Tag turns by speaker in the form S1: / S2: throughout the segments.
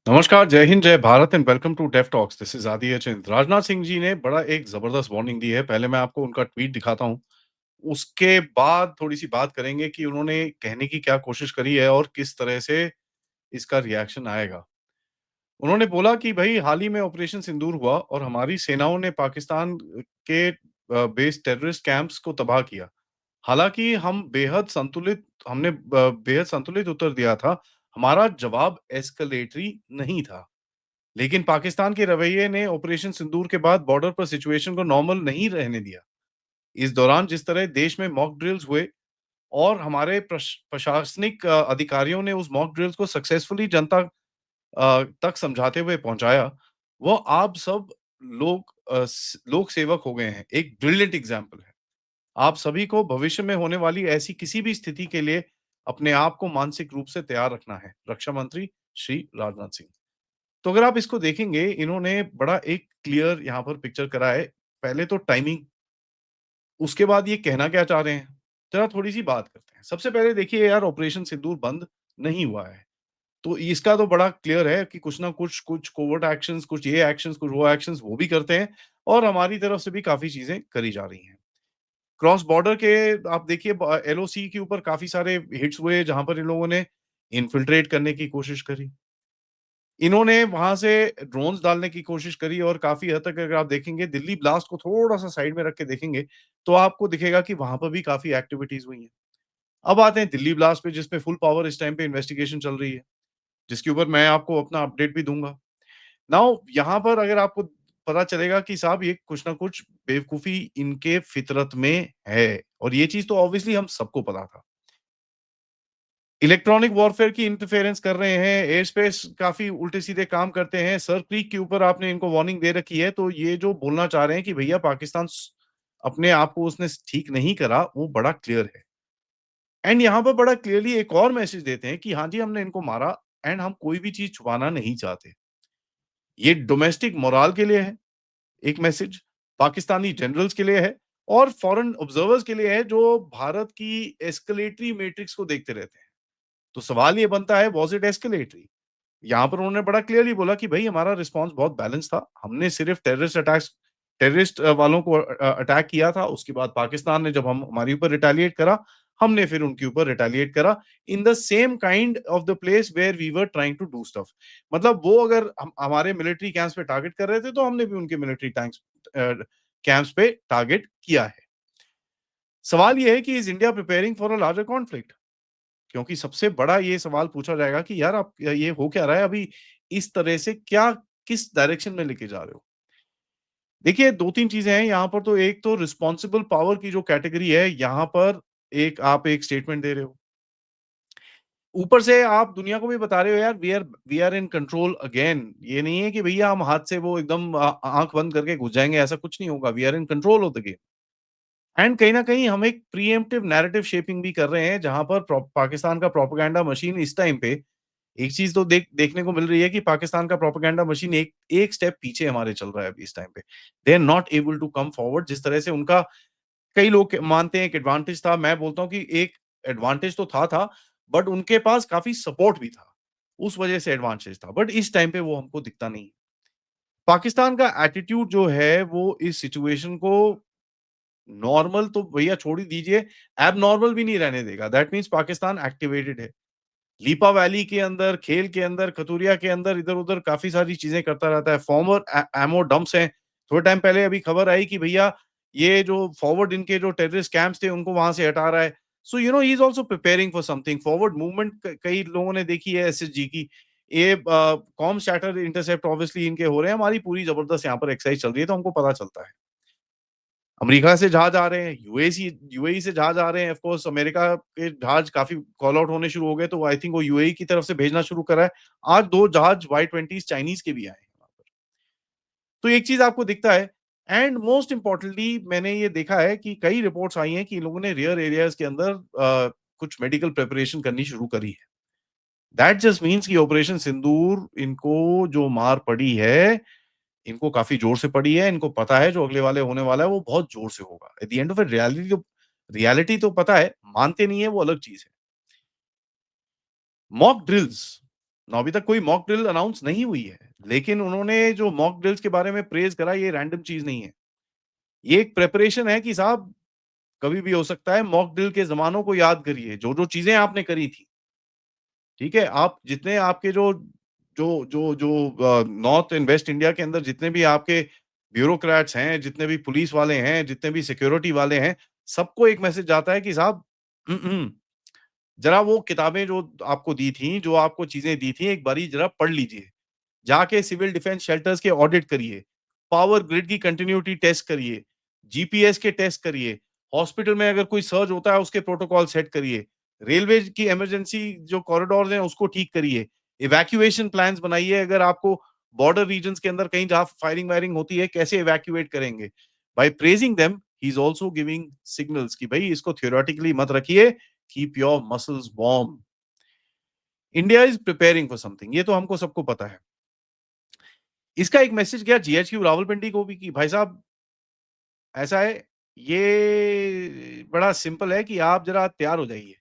S1: नमस्कार, जय हिंद, जय Bharat and welcome to Dave talks. This is Adi Achint. Rajnath Singh ji ने बड़ा एक ज़बरदस्त वार्निंग दी है। पहले मैं आपको उनका ट्वीट दिखाता हूँ। उसके बाद थोड़ी-सी बात करेंगे कि उन्होंने कहने की क्या कोशिश करी है और किस तरह से इसका रिएक्शन आएगा। उन्होंने बोला कि भई हाल ही में ऑपरेशन सिंदूर हुआ और हमारी सेनाओं ने पाकिस्तान के बेस्ड टेररिस्ट कैंप्स को तबाह किया। हालाँकि हमने बेहद संतुलित उत्तर दिया था। हमारा जवाब एस्केलेटरी नहीं था। लेकिन पाकिस्तान के रवैये ने ऑपरेशन सिंदूर के बाद बॉर्डर पर सिचुएशन को नॉर्मल नहीं रहने दिया। इस दौरान जिस तरह देश में मॉक ड्रिल्स हुए और हमारे प्रशासनिक अधिकारियों ने उस मॉक ड्रिल्स को सक्सेसफुली जनता तक समझाते हुए पहुंचाया, वो आप सब लोक सेवक हो गए हैं। एक ब्रिलियंट एग्जाम्पल है। आप सभी को भविष्य में होने वाली ऐसी किसी भी स्थिति के लिए अपने आप को मानसिक रूप से तैयार रखना है। रक्षा मंत्री श्री राजनाथ सिंह। तो अगर आप इसको देखेंगे, इन्होंने बड़ा एक क्लियर यहाँ पर पिक्चर करा है। पहले तो टाइमिंग, उसके बाद ये कहना क्या चाह रहे हैं, ज़रा थोड़ी-सी बात करते हैं। सबसे पहले देखिए यार, ऑपरेशन सिंदूर बंद नहीं हुआ है। तो इसका तो बड़ा क्लियर है कि कुछ ना कुछ, कुछ कोवर्ट एक्शंस, कुछ ये एक्शंस, कुछ वो एक्शंस वो भी करते हैं और हमारी तरफ से भी काफ़ी चीज़ें करी जा रही हैं। क्रॉस बॉर्डर के आप देखिए एलओसी के ऊपर काफ़ी सारे हिट्स हुए, जहाँ पर इन लोगों ने इन्फिल्ट्रेट करने की कोशिश करी। इन्होंने वहाँ से ड्रोन्स डालने की कोशिश करी और काफ़ी हद तक अगर आप देखेंगे, दिल्ली ब्लास्ट को थोड़ा-सा साइड में रख के देखेंगे, तो आपको दिखेगा कि वहाँ पर भी काफ़ी एक्टिविटीज़ हुई हैं। अब आते हैं दिल्ली ब्लास्ट पे, जिसपे फुल पावर इस टाइम पे इन्वेस्टिगेशन चल रही है, जिसके ऊपर मैं आपको अपना अपडेट भी दूँगा। नाउ यहाँ पर अगर आपको पता चलेगा कि साहब ये कुछ ना कुछ बेवकूफ़ी इनके फितरत में है और ये चीज़ तो ऑब्वियसली हम सबको पता था। इलेक्ट्रॉनिक वॉरफेयर की इंटरफेरेंस कर रहे हैं, एयर स्पेस काफ़ी उल्टे-सीधे काम करते हैं, सर क्रीक के ऊपर आपने इनको वार्निंग दे रखी है, तो ये जो बोलना चाह रहे हैं कि भैया पाकिस्तान अपने आप को उसने ठीक नहीं करा, वो बड़ा क्लियर है। एंड यहाँ पर बड़ा क्लियरली एक और मैसेज देते हैं कि हाँ जी, हमने इनको मारा एंड हम कोई भी चीज़ छुपाना नहीं चाहते। ये डोमेस्टिक मोरल के लिए है, एक मैसेज, पाकिस्तानी जनरल्स के लिए है और फॉरेन ऑब्जर्वर्स के लिए है, जो भारत की एस्केलेटरी मैट्रिक्स को देखते रहते हैं। तो सवाल ये बनता है, वाज़ इट एस्केलेटरी? यहाँ पर उन्होंने बड़ा क्लियरली बोला कि भई हमारा रिस्पॉन्स बहुत बैलेंस था। हमने सिर्फ टेररिस्ट वालों को अटैक किया था। उसके बाद पाकिस्तान ने जब हम हमारे ऊपर रिटेलिएट करा, हमने फिर उनके ऊपर रिटेलिएट करा in the same kind of the place where we were trying to do stuff. मतलब वो अगर हम हमारे मिलिट्री कैंप्स पे टारगेट कर रहे थे, तो हमने भी उनके कैंप्स पे टारगेट किया है। सवाल ये है कि is India preparing for a larger conflict? क्योंकि सबसे बड़ा ये सवाल पूछा जाएगा कि यार आप ये हो क्या रहा है अभी, इस तरह से क्या किस डायरेक्शन में लेके जा रहे हो? देखिए 2-3 चीज़ें हैं यहाँ पर। तो एक तो रिस्पॉन्सिबल पावर की जो कैटेगरी है, यहाँ पर आप एक स्टेटमेंट दे रहे हो। ऊपर से आप दुनिया को भी बता रहे हो यार, we are in control again. ये नहीं है कि भैया हम हाथ से वो एकदम आँख बंद करके घुस जाएँगे, ऐसा कुछ नहीं होगा। We are in control of the game. And कहीं न कहीं हम एक प्रीएम्प्टिव नैरेटिव शेपिंग भी कर रहे हैं, जहाँ पर पाकिस्तान का प्रोपेगेंडा मशीन इस टाइम पे एक चीज़ तो देखने को मिल रही है कि पाकिस्तान का प्रोपेगेंडा मशीन एक एक स्टेप पीछे हमारे चल रहा है अभी इस टाइम पे। They are not able to come forward. जिस तरह से उनका कई लोग मानते हैं एक एडवांटेज था, मैं बोलता हूँ कि एक एडवांटेज तो था, बट उनके पास काफ़ी सपोर्ट भी था। उस वजह से एडवांटेज था, बट इस टाइम पे वो हमको दिखता नहीं। पाकिस्तान का एटीट्यूड जो है, वो इस सिचुएशन को नॉर्मल तो भैया छोड़ ही दीजिए, एबनॉर्मल भी नहीं रहने देगा। दैट मीन्स पाकिस्तान एक्टिवेटेड है। लीपा वैली के अंदर, खेल के अंदर, कतूरिया के अंदर इधर-उधर काफ़ी सारी चीज़ें करता रहता है। फॉर्मर एमो डंप्स हैं। थोड़े टाइम पहले अभी खबर आई कि भैया ये जो फॉरवर्ड इनके जो टेररिस्ट कैंप्स थे, उनको वहाँ से हटा रहा है। So you know he is also preparing for something. Forward movement कई लोगों ने देखी है एसएसजी की। ये कॉम शैटर इंटरसेप्ट ऑब्वियसली इनके हो रहे हैं। हमारी पूरी ज़बरदस्त यहाँ पर एक्सरसाइज चल रही है, तो हमको पता चलता है। अमेरिका से जहाज आ रहे हैं, यूएई से जहाज आ रहे हैं। ऑफ कोर्स अमेरिका के जहाज काफ़ी कॉल आउट होने शुरू हो गए, तो आई थिंक वो यूएई की तरफ से भेजना शुरू करा है। आज 2 जहाज वाई-20 चाइनीज़ के भी आए हैं वहाँ पर। तो एक चीज़ आपको दिखता है एंड मोस्ट इम्पोर्टेंटली मैंने ये देखा है कि कई रिपोर्ट्स आई हैं कि इन लोगों ने रियर एरियाज़ के अंदर कुछ मेडिकल प्रिपरेशन करनी शुरू करी है। दैट जस्ट मीन्स कि ऑपरेशन सिंदूर इनको जो मार पड़ी है, इनको काफ़ी ज़ोर से पड़ी है। इनको पता है जो अगले वाले होने वाला है वो बहुत ज़ोर से होगा। At the end of it reality तो पता है, मानते नहीं है वो अलग चीज़ है। मॉक ड्रिल्स अभी तक कोई मॉक ड्रिल अनाउंस नहीं हुई है, लेकिन उन्होंने जो मॉक ड्रिल्स के बारे में प्रेज़ करा ये रैंडम चीज़ नहीं है। ये एक प्रिपरेशन है कि साहब कभी भी हो सकता है, मॉक ड्रिल के ज़मानों को याद करिए, जो-जो चीज़ें आपने करी थी, ठीक है? आप जितने आपके जो जो जो जो नॉर्थ एंड वेस्ट इंडिया के अंदर जितने भी आपके ब्यूरोक्रेट्स हैं, जितने भी पुलिस वाले हैं, जितने भी सिक्योरिटी वाले हैं, सबको एक मैसेज जाता है कि साहब ज़रा वो किताबें जो आपको दी थी, जो आपको चीज़ें दी थी, एक बारी ज़रा पढ़ लीजिए। जाके सिविल डिफेंस शेल्टर्स के ऑडिट करिए, पावर ग्रिड की कंटिन्यूटी टेस्ट करिए, जीपीएस के टेस्ट करिए, हॉस्पिटल में अगर कोई सर्ज होता है उसके प्रोटोकॉल सेट करिए, रेलवे की इमरजेंसी जो कॉरिडोर्स हैं उसको ठीक करिए, इवैक्यूएशन प्लान्स बनाइए अगर आपको बॉर्डर रीजन्स के अंदर कहीं जहाँ फायरिंग वायरिंग होती है कैसे इवैक्यूएट करेंगे। By praising them he is also giving signals कि भई इसको थ्योरेटिकली मत रखिए, keep your muscles warm. India is preparing for something ये तो हमको सबको पता है। इसका एक मैसेज गया जीएचक्यू रावलपिंडी को भी कि भाई साहब ऐसा है, ये बड़ा सिंपल है कि आप ज़रा तैयार हो जाइए।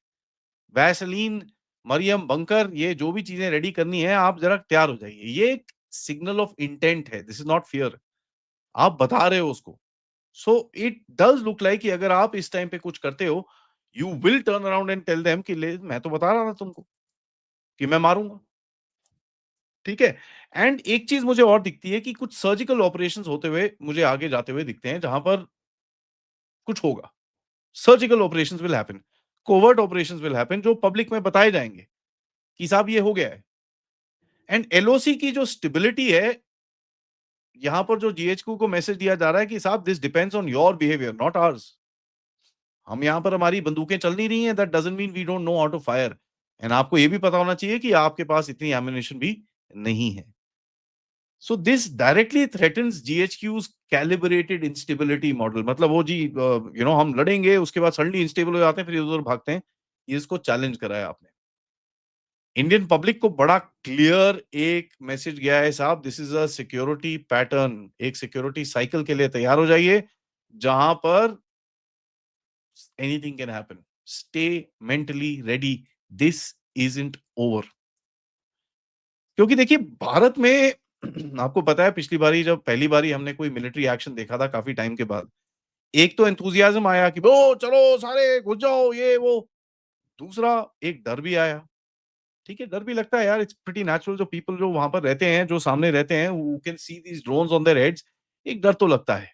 S1: वैसलीन, मरियम बंकर ये जो भी चीज़ें रेडी करनी है आप ज़रा तैयार हो जाइए। ये एक सिग्नल ऑफ इंटेंट है, दिस इज़ नॉट फियर। आप बता रहे हो उसको। So it does look like कि अगर आप इस टाइम पे कुछ करते हो, you will turn around and tell them कि ले मैं तो बता रहा था तुमको कि मैं मारूँगा। ठीक है? एंड एक चीज़ मुझे और दिखती है कि कुछ सर्जिकल ऑपरेशंस होते हुए मुझे आगे जाते हुए दिखते हैं, जहाँ पर कुछ होगा। Surgical operations will happen, covert operations will happen जो पब्लिक में बताए जाएँगे कि साहब ये हो गया है। एंड एलओसी की जो स्टेबिलिटी है, यहाँ पर जो जीएचक्यू को मैसेज दिया जा रहा है कि साहब this depends on your behaviour not ours. हम यहाँ पर हमारी बंदूकें चल नहीं रही हैं, that doesn't mean we don't know how to fire. And आपको ये भी पता होना चाहिए कि आपके पास इतनी एम्युनिशन भी नहीं है। So this directly threatens GHQ's calibrated instability model मतलब वो जी हम लड़ेंगे उसके बाद सडनली इंस्टेबल हो जाते हैं फिर इधर-उधर भागते हैं। ये इसको चैलेंज करा है आपने। इंडियन पब्लिक को बड़ा क्लियर एक मैसेज गया है साहब this is a security pattern एक सिक्योरिटी साइकिल के लिए तैयार हो जाइए, जहाँ पर anything can happen. Stay mentally ready, this isn't over. क्योंकि देखिए भारत में आपको पता है पिछली बारी जब पहली बारी हमने कोई मिलिट्री एक्शन देखा था काफ़ी टाइम के बाद, एक तो एंथुसियाज़्म आया कि ओ चलो सारे घुस जाओ ये वो। दूसरा एक डर भी आया, ठीक है? डर भी लगता है यार इट्स प्रीटी नेचुरल जो पीपल जो वहाँ पर रहते हैं, जो सामने रहते हैं, हू can see these drones on their heads एक डर तो लगता है।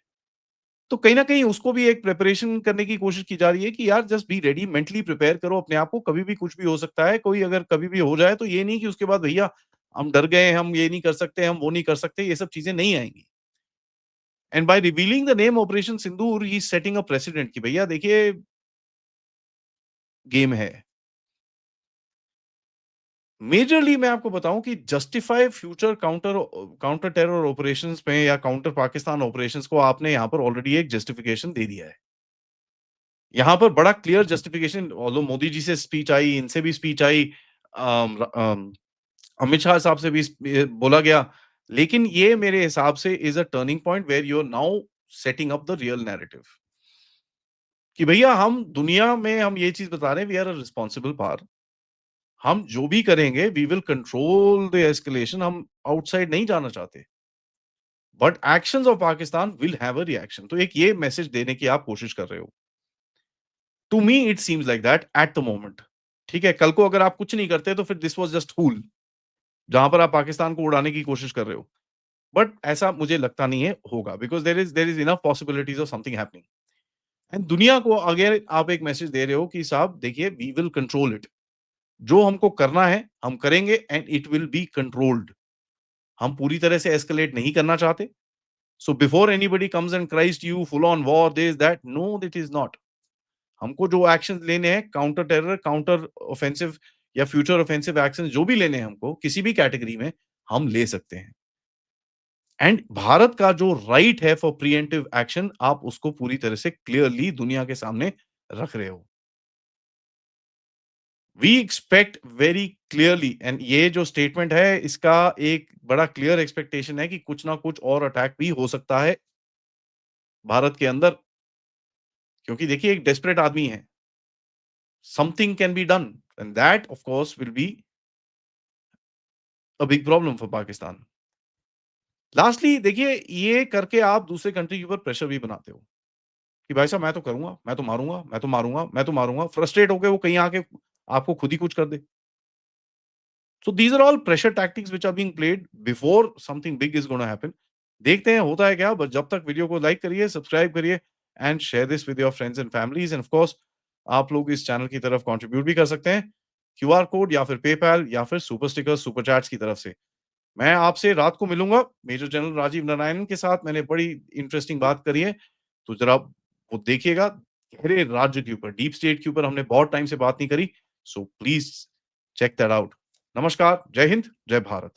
S1: तो कहीं न कहीं उसको भी एक प्रिपरेशन करने की कोशिश की जा रही है कि यार just be ready mentally prepare करो अपने आप को, कभी भी कुछ भी हो सकता है। कोई अगर कभी भी हो जाए तो ये नहीं कि उसके बाद भैया हम डर गए, हम ये नहीं कर सकते, हम वो नहीं कर सकते, ये सब चीज़ें नहीं आएँगी। And by revealing the name operation Sindoor he is setting a precedent कि भैया देखिए गेम है। मेजरली मैं आपको बताऊँ कि justify future counter terror operations में या काउंटर पाकिस्तान ऑपरेशंस को आपने यहाँ पर ऑलरेडी एक जस्टिफिकेशन दे दिया है। यहाँ पर बड़ा clear justification although Modi ji से स्पीच आई, इनसे भी स्पीच आई, अमित शाह साहब से भी बोला गया। लेकिन ये मेरे हिसाब से is a turning point where you are now setting up the real narrative कि भैया हम दुनिया में हम ये चीज़ बता रहे हैं we are a responsible power. हम जो भी करेंगे we will control the escalation हम आउटसाइड नहीं जाना चाहते। But actions of Pakistan will have a reaction तो एक ये मैसेज देने की आप कोशिश कर रहे हो। To me it seems like that at the moment. ठीक है, कल को अगर आप कुछ नहीं करते तो फिर दिस वाज़ जस्ट फूल जहाँ पर आप पाकिस्तान को उड़ाने की कोशिश कर रहे हो। बट ऐसा मुझे लगता नहीं है होगा because there is enough possibilities of something happening. And दुनिया को अगर आप एक मैसेज दे रहे हो कि साहब देखिए वी विल कंट्रोल इट। जो हमको करना है हम करेंगे and it will be controlled. हम पूरी तरह से एस्केलेट नहीं करना चाहते। So before anybody comes and cries to you full on war this that no that is not. हमको जो एक्शंस लेने हैं काउंटर टेरर, काउंटर ऑफेंसिव या फ्यूचर ऑफेंसिव एक्शंस जो भी लेने हैं हमको किसी भी कैटेगरी में हम ले सकते हैं। एंड भारत का जो राइट है फॉर प्रिएम्प्टिव एक्शन आप उसको पूरी तरह से क्लियरली दुनिया के सामने रख रहे हो। We expect very clearly and ये जो स्टेटमेंट है इसका एक बड़ा क्लियर एक्सपेक्टेशन है कि कुछ ना कुछ और अटैक भी हो सकता है भारत के अंदर क्योंकि देखिए एक डेस्परेट आदमी है। Something can be done and that of course will be a big problem for Pakistan. Lastly देखिए ये करके आप दूसरे कंट्री के ऊपर प्रेशर भी बनाते हो, कि भाई साहब मैं तो करूँगा, मैं तो मारूँगा, मैं तो मारूँगा, मैं तो मारूँगा। फ्रस्ट्रेट होके वो कहीं आके आपको खुद ही कुछ कर दे। So these are all pressure tactics which are being played before something big is gonna happen. देखते हैं होता है क्या, बट जब तक वीडियो को लाइक करिए, सब्सक्राइब करिए and share this with your friends and families end of course आप लोग इस चैनल की तरफ कंट्रीब्यूट भी कर सकते हैं, क्यूआर कोड या फिर पेपैल या फिर सुपर स्टिकर्स, सुपर चैट्स की तरफ से। मैं आपसे रात को मिलूँगा, मेजर जनरल राजीव नारायणन के साथ मैंने बड़ी इंटरेस्टिंग बात करी है, तो ज़रा वो देखिएगा। गहरे राज्य के ऊपर, डीप स्टेट के ऊपर हमने बहुत टाइम से बात नहीं करी, so please check that out. नमस्कार, जय हिंद, जय भारत।